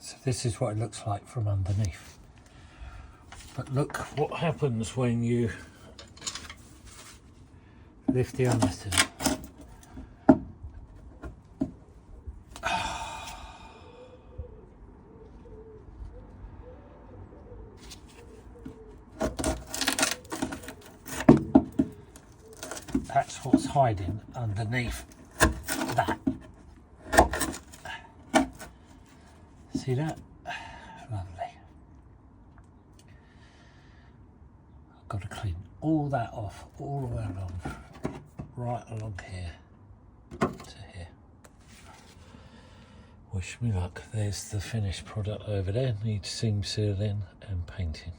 So this is what it looks like from underneath. But look what happens when you lift the undersell. That's what's hiding underneath that. See that? Lovely. I've got to clean all that off, all the way along, right along here to here. Wish me luck. There's the finished product over there. Needs seam sealing and painting.